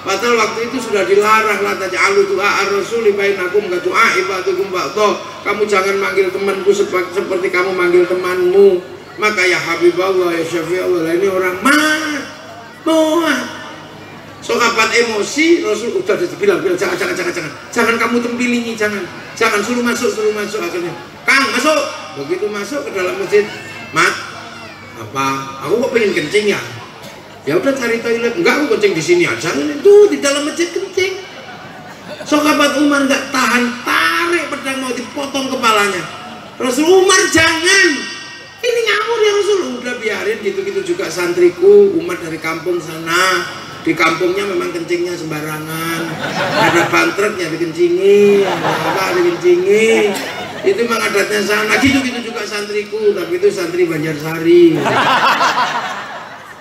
Padahal waktu itu sudah dilarang lah taj'alu du'a ar-rasuli bainakum ka du'a ibatukum ba'dha. Kamu jangan manggil temanku seperti kamu manggil temanmu. Maka ya Habibullah ya Syafi'ullah ini orang mat. Sahabat emosi, Rasul udah bilang jangan kamu tempilingi, jangan suruh masuk akhirnya. Kang masuk. Begitu masuk ke dalam masjid, "Mat, apa? Aku kok pengen kencing ya?" Ya udah cari toilet. "Enggak, aku kencing di sini aja." Itu di dalam masjid kencing. Sahabat Umar nggak tahan, tarik pedang mau dipotong kepalanya. Rasul, "Umar jangan, ini ngawur ya Rasul." Udah biarin, gitu-gitu juga santriku umat dari kampung sana. Di kampungnya memang kencingnya sembarangan, ada pantruknya dikencingi, ada dikencingi. Itu memang adatnya sana. Gitu-gitu juga santriku, tapi itu santri Banjarsari.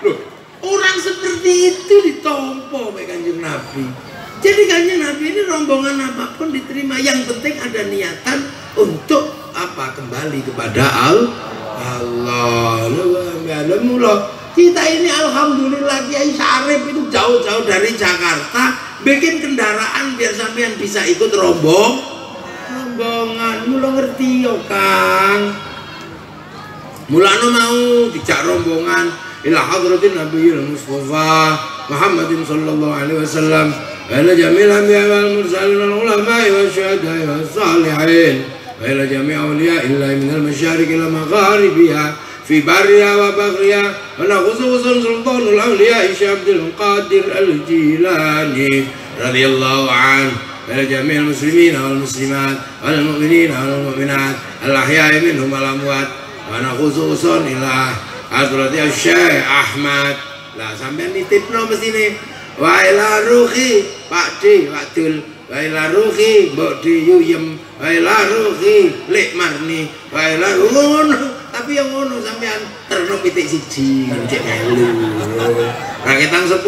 Loh, orang seperti itu ditompo oleh Kanjeng Nabi. Jadi Kanjeng Nabi ini rombongan apapun diterima, yang penting ada niatan untuk apa? Kembali kepada Allah. Kita ini alhamdulillah Kiai Syarif itu jauh-jauh dari Jakarta bikin kendaraan biar sampean bisa ikut rombongan. Mula ngerti yo Kang. Mulane mau dijak rombongan ila hadratin Nabiyil Mustafa Muhammadin sallallahu alaihi wasallam wa ila jamil anbiya wal mursalin wal ulama wa syuhada wa salihin wa ila jami' awliya illa min al masyariq ila magharibiha fi barriha wa baghriha wa khususan sultanul awliya Syekh Abdul Qadir Al-Jilani radhiyallahu anhu wa ila jami'il muslimin wal muslimat wal mu'minin wal mu'minat al ahya'i minhum wal amwat wa khususan ila hadrati Syekh Ahmad. Lah sampean nitipno mestine wa ila ruhi Pak D Wadul wa ila ruhi Mbok D Yuyem wa ila ruhi Lek Marni wa ila ngono. Tapi yang ngono sampean terno pitik siji cek melu. Raketang 10.000.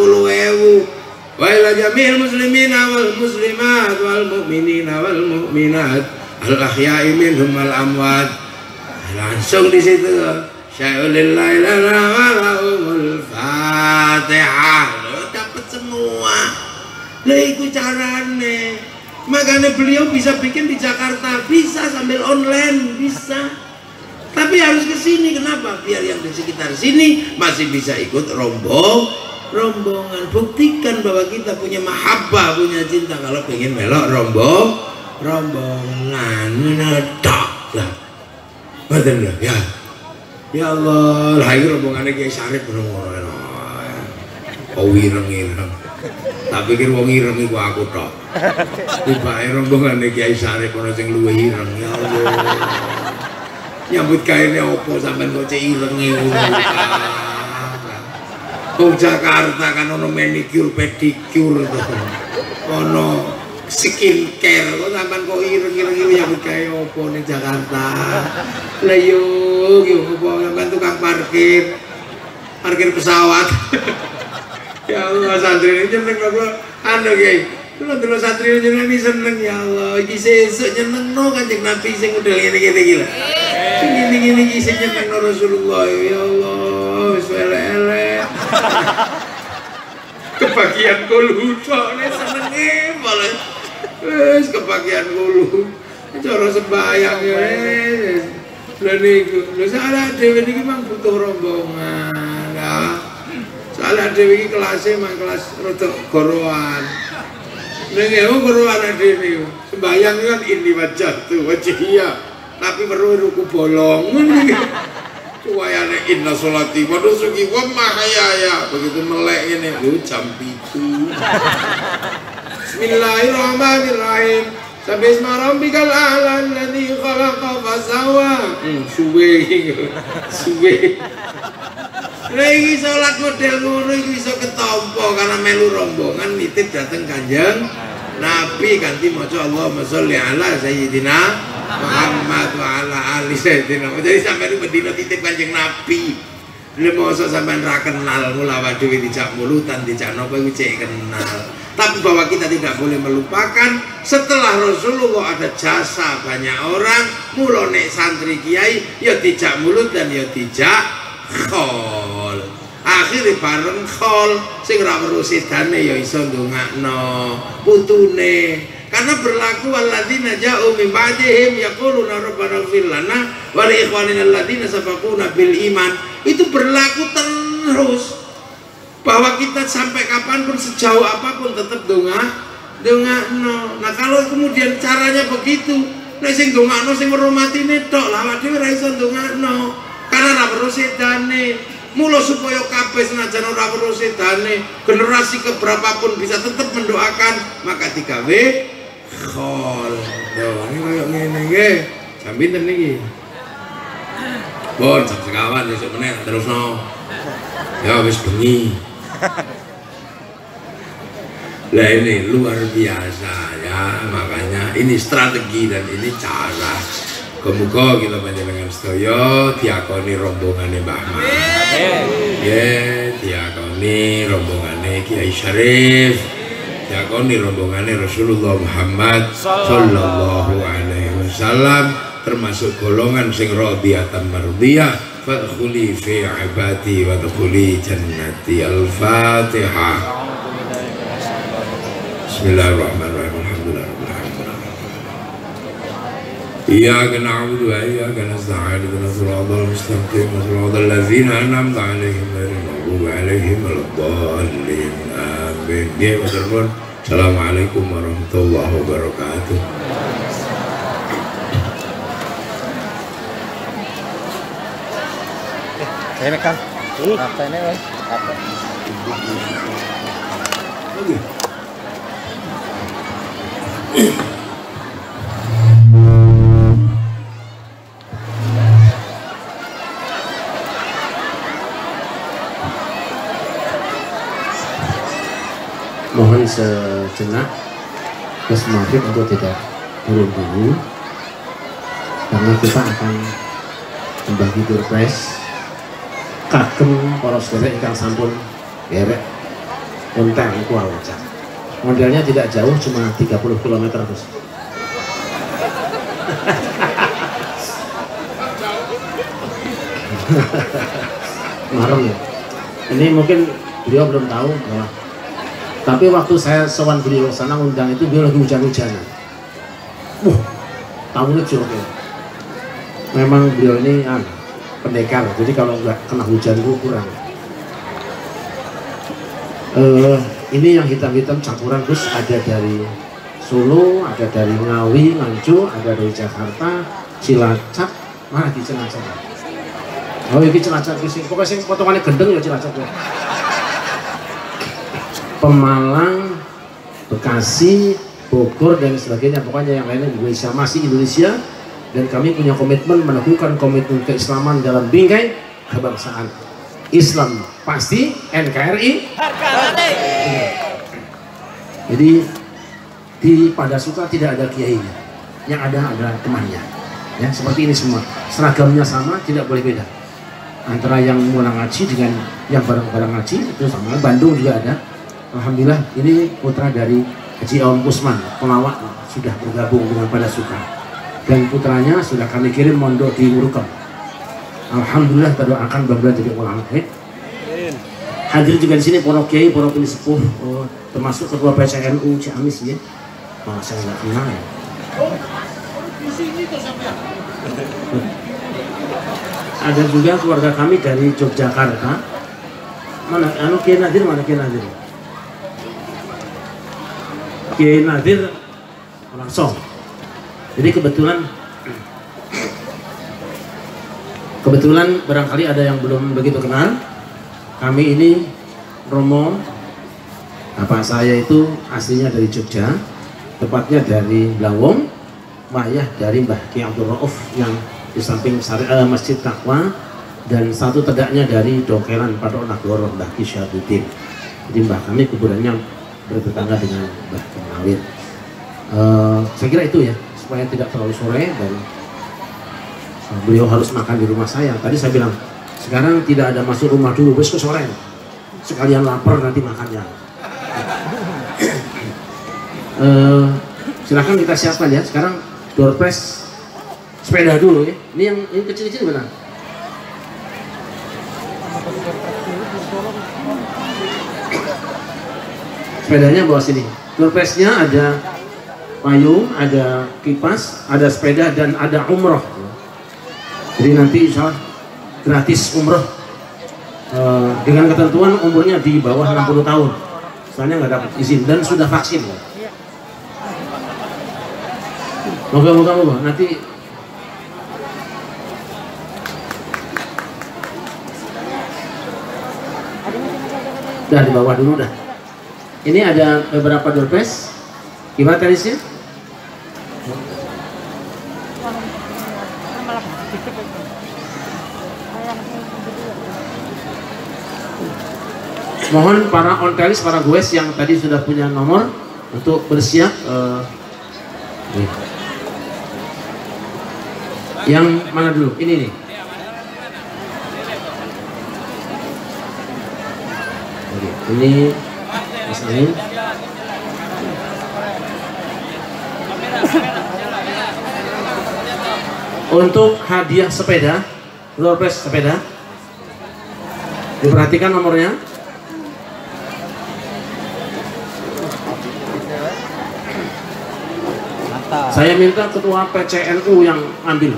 Wa ila jamil muslimina wal muslimat wal mu'minina wal mu'minat al ahya'i minhum wal amwat. Langsung di situ Syai'ulillahi lana wa lahumul Fatihah. Dapat semua. Lah iku carane. Makanya beliau bisa bikin di Jakarta, bisa sambil online, bisa. Tapi harus ke sini, kenapa? Biar yang di sekitar sini masih bisa ikut rombongan. Buktikan bahwa kita punya mahabbah, punya cinta. Kalau pengen melok rombongan, tak lah. Betul lah, ya. Ya Allah, lahir rombongannya Kiai Syarif Oh ireng-ireng. Tak pikir wong ireng iku aku tok. Tibake rombongane Kiai Syarif ana sing luwih ireng ya Allah. Nyambut gawe opo sampean kok cek ireng ngono. Wong Jakarta kan ono manicure pedicure to. Ono skincare kok sampean kok ireng-ireng iki nyambut gawe opo ning Jakarta. Lah yo opo sampean tukang parkir pesawat. Ya Allah santri ini seneng kok anu Kiai. Dulu santri jenengan iki seneng ya Allah. Iki sesuk nyenengno Kanjeng Nabi sing model ngene-ngene iki lho. Sing ngene-ngene iki sing nyenengno Rasulullah ya Allah. Wis elek-elek. Kebagian kulu sone senenge malah. Wis kebagian kulu. Cara sembahyang ya wis. Lha niku, lho salah dhewe niki mang butuh rombongan. Ya. Soalnya dhewe iki kelasé mang kelas rada gorowan. Ning yo gorowan dhewe. Sembayang kan ini wajah tuh, wajhiya. Tapi perlu ruku bolong. Cuwayane inna sholati wa nusuki wa mahyaya. Begitu melek ngene lho jam 7. Bismillahirrahmanirrahim. Sabisma rabbikal a'la alladzi khalaqa fasawwa. Suwe iki. Suwe. Lagi sholat model ngono iki iso ketampa karena melu rombongan nitip dateng Kanjeng Nabi ganti maca Allahumma sholli ala sayyidina Muhammad wa ala ali sayyidina. Jadi sampeyan bendina titip Kanjeng Nabi. Lha mosok sampeyan ra kenal mulawat dhewe dijak mulutan dijak napa iku cek kenal. Tapi bahwa kita tidak boleh melupakan setelah Rasulullah ada jasa banyak orang, mula nek santri kiai ya dijak mulut dan ya dijak khol. Akhirnya bareng khol sing ora weruh sedane ya iso ndongakno putune. Karena berlaku alladzina ja'u min ba'dihim yaquluna rabbana ighfir lana wa li ikhwanina alladzina sabaquna bil iman. Itu berlaku terus. Bahwa kita sampai kapanpun sejauh apapun tetap dongakno. Nah kalau kemudian caranya begitu, nek sing dongakno sing ngurmatine tok, lah awake dhewe ora iso dongakno. Karena ora perlu sedane. Mula supaya kabeh senajan ora perlu sedane, generasi keberapapun bisa tetap mendoakan, maka digawe khol. Yo, ini koyo ngene nggih. Jam pinten niki? Bon, jam sekawan esuk meneh terusno. Ya wis bengi. Lah ini luar biasa ya, makanya ini strategi dan ini cara. Kemuka kita panjenengan sedaya diakoni rombongane Mbah Mas. Nggih, diakoni rombongane Kiai Syarif. Diakoni rombongane Rasulullah Muhammad sallallahu alaihi wasallam, termasuk golongan sing radhiyatan mardhiyah. Fadkhuli fi ibadi wa dkhuli jannati. Al-Fatihah. Bismillahirrahmanirrahim. Alhamdulillahirabbil alamin. Iyyaka na'budu wa iyyaka nasta'in. Ihdinas siratal mustaqim. Siratal ladzina an'amta 'alaihim ghairil maghdubi 'alaihim waladdallin. Amin. Nggih, matur. Assalamualaikum warahmatullahi wabarakatuh. Ini kan, apa ini kan? Apa? Mohon sejenak Gus Mafid untuk tidak turun dulu karena kita akan membagi pilpres. Kagem para sedherek ingkang sampun derek konten iku awujak. Modelnya tidak jauh, cuma 30 km Gus. Marem ya. Ini mungkin beliau belum tahu bahwa, tapi waktu saya sowan beliau sana undang itu beliau lagi hujan-hujanan. Tahunya jorok ya. Memang beliau ini pendekar, jadi kalau nggak kena hujan itu kurang. Ini yang hitam-hitam campuran Gus, ada dari Solo, ada dari Ngawi, Nganjuk, ada dari Jakarta, Cilacap, mana di Cilacap? Oh ini Cilacap, pokoknya sing potongannya gendeng ya Cilacap ya. Pemalang, Bekasi, Bogor dan sebagainya, pokoknya yang lainnya Indonesia, masih Indonesia. Dan kami punya komitmen meneguhkan komitmen keislaman dalam bingkai kebangsaan. Islam pasti, NKRI harga mati. Jadi di Padasuka tidak ada kiainya, yang ada adalah temannya. Ya, seperti ini semua, seragamnya sama, tidak boleh beda. Antara yang mulai ngaji dengan yang bareng-bareng ngaji itu sama. Bandung juga ada. Alhamdulillah ini putra dari Haji Aom Usman, pelawak, sudah bergabung dengan Padasuka. Dan putranya sudah kami kirim mondok di Urukam. Alhamdulillah terdoakan mudah-mudahan jadi ulama. Hadir juga di sini para kiai, para sepuh, termasuk ketua PCNU Ciamis ya. Saya nggak kenal ya. Ada juga keluarga kami dari Yogyakarta. Mana? Kiai Nadir mana Kiai Nadir? Kiai Nadir langsung. Jadi kebetulan barangkali ada yang belum begitu kenal. Kami ini Romo, bapak saya itu aslinya dari Jogja, tepatnya dari Blawong, Mayah dari Mbah Ki Abdul Rauf yang di samping Masjid Taqwa, dan satu tedaknya dari Dokelan Patok Nagoro, Mbah Ki Syahabuddin. Jadi mbah kami kuburannya bertetangga dengan Mbah Ki Mawir. Saya kira itu ya, supaya tidak terlalu sore dan beliau harus makan di rumah saya. Tadi saya bilang, sekarang tidak ada masuk rumah dulu, besok sore sekalian lapar nanti makannya. Silahkan kita siapkan ya. Sekarang door prize sepeda dulu ya. Ini kecil-kecil benar. Sepedanya bawa sini. Door prize-nya ada payung, ada kipas, ada sepeda, dan ada umroh. Jadi nanti insya Allah gratis umroh dengan ketentuan umurnya di bawah 60 tahun. Soalnya nggak dapat izin dan sudah vaksin. Moga-moga nanti udah di bawah dulu dah. Ini ada beberapa door prize. Gimana terisnya? Mohon para ontelis, para goes yang tadi sudah punya nomor untuk bersiap. Yang mana dulu? Ini nih. Ini Mas Amin. Untuk hadiah sepeda, door prize sepeda, diperhatikan nomornya. Saya minta ketua PCNU yang ambil.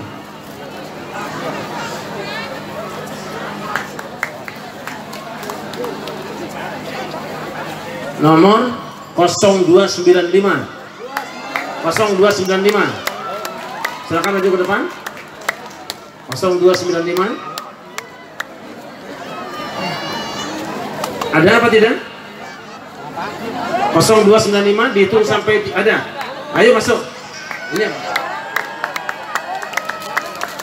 Nomor 0295. 0295. Silakan maju ke depan. 0295. Ada apa tidak? 0295 dihitung sampai ada. Ayo masuk. Ini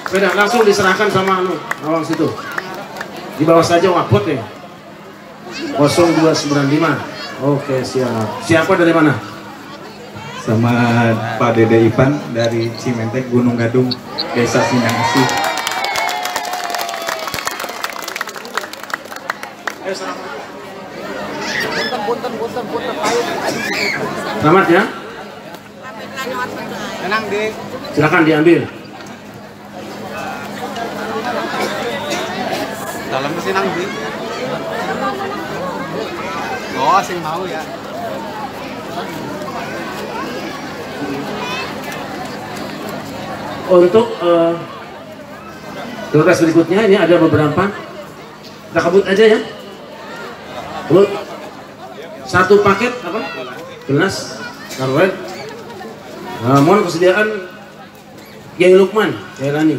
sepeda langsung diserahkan sama awang situ. Di bawah saja wapot ya. 0295. Oke, siap. Siapa dari mana? Sama Pak Dede Ivan dari Cimentek, Gunung Gadung, Desa Sindang Asih. Selamat ya. Tenang deh. Silakan diambil. Dalam mesin nang di. Oh, sing mau ya. Untuk tugas berikutnya ini ada beberapa. Kita kabut aja ya. Kabut. Satu paket apa? Gelas karwet. Mohon kesediaan Kiai Lukman, Kiai Lani,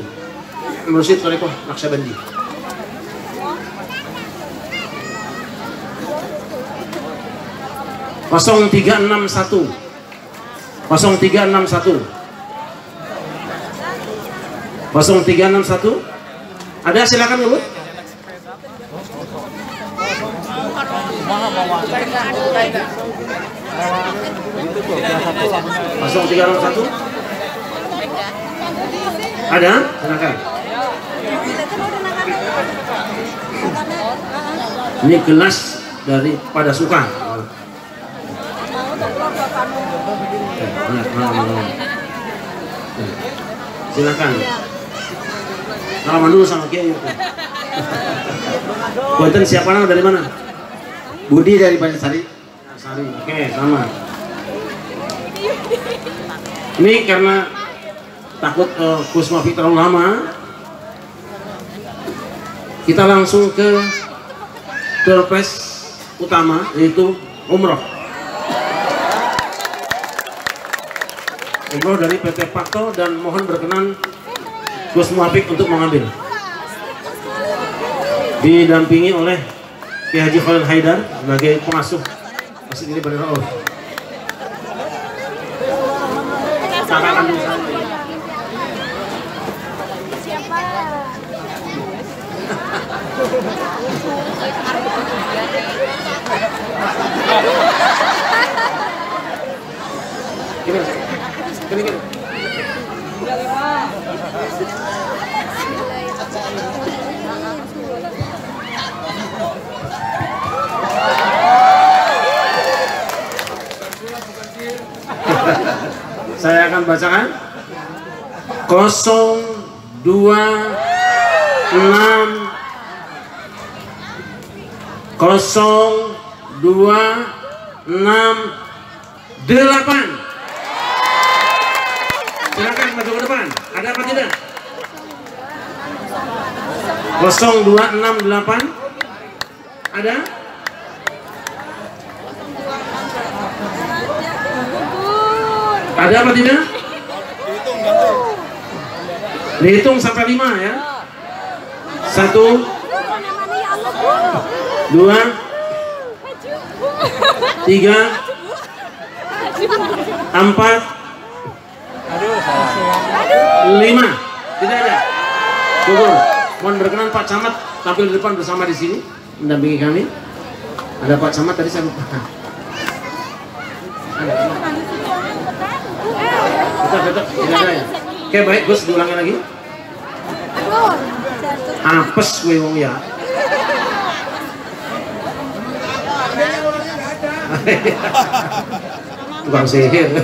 Mursyid Thariqah Naqsyabandi. 0361. 0361. 0361. Ada, silakan dulu. Pasang 361. Ada, silakan. Ini gelas dari pada suka. Silakan. Salaman dulu sama Kiai. Punten, siapa nama dari mana? Budi dari Banjarsari. Sari. Oke, sama. Ini karena takut Gus Mafik terlalu lama, kita langsung ke surprise utama, yaitu umroh. Umroh dari PT Pakto, dan mohon berkenan Gus Mafik untuk mengambil. Didampingi oleh Kiai Haji Khalil Haidar sebagai pengasuh Masjid ini Bandar Rauf. Silakan dulu. Gini. Saya akan bacakan 0268. Silakan maju ke depan. Ada apa tidak? 0268. Ada? Ada apa tidak? Dihitung sampai 5 ya. 1, 2, 3, 4, 5. Tidak ada. Syukur. Mohon berkenan Pak Camat tampil di depan bersama di sini mendampingi kami. Ada Pak Camat tadi saya lupa. Tetap tidak ada ya. Oke, baik, Gus, diulangi lagi. Apes gue wong ya. Tukang sihir.